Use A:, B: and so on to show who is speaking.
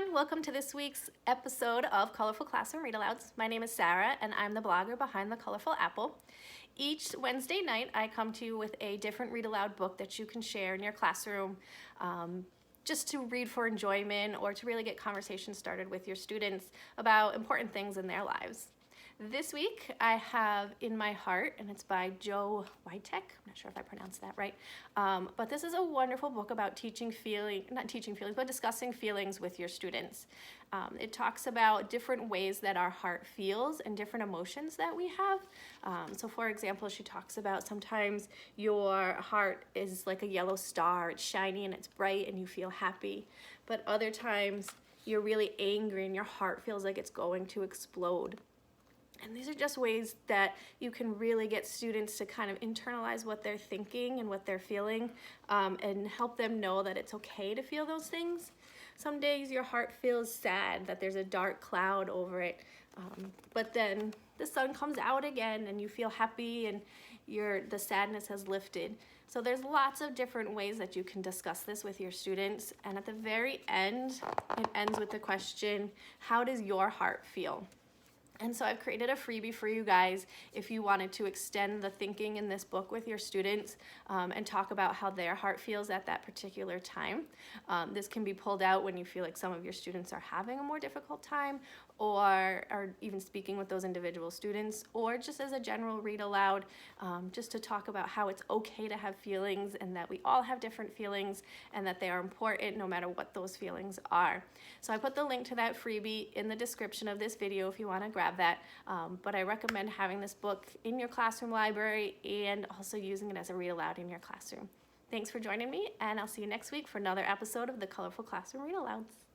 A: everyone, welcome to this week's episode of Colorful Classroom Read-Alouds. My name is Sara and I'm the blogger behind the Colorful Apple. Each Wednesday night I come to you with a different read-aloud book that you can share in your classroom just to read for enjoyment or to really get conversations started with your students about important things in their lives. This week I have In My Heart, and it's by Witek. I'm not sure if I pronounced that right. But this is a wonderful book about discussing feelings with your students. It talks about different ways that our heart feels and different emotions that we have. So for example, she talks about sometimes your heart is like a yellow star, it's shiny and it's bright and you feel happy. But other times you're really angry and your heart feels like it's going to explode. And these are just ways that you can really get students to kind of internalize what they're thinking and what they're feeling, and help them know that it's okay to feel those things. Some days your heart feels sad, that there's a dark cloud over it, but then the sun comes out again and you feel happy and the sadness has lifted. So there's lots of different ways that you can discuss this with your students. And at the very end, it ends with the question, how does your heart feel? And so I've created a freebie for you guys if you wanted to extend the thinking in this book with your students and talk about how their heart feels at that particular time. This can be pulled out when you feel like some of your students are having a more difficult time, or are even speaking with those individual students, or just as a general read aloud, just to talk about how it's okay to have feelings and that we all have different feelings and that they are important no matter what those feelings are. So I put the link to that freebie in the description of this video if you want to grab that, but I recommend having this book in your classroom library and also using it as a read aloud in your classroom. Thanks for joining me, and I'll see you next week for another episode of the Colorful Classroom Read-Alouds.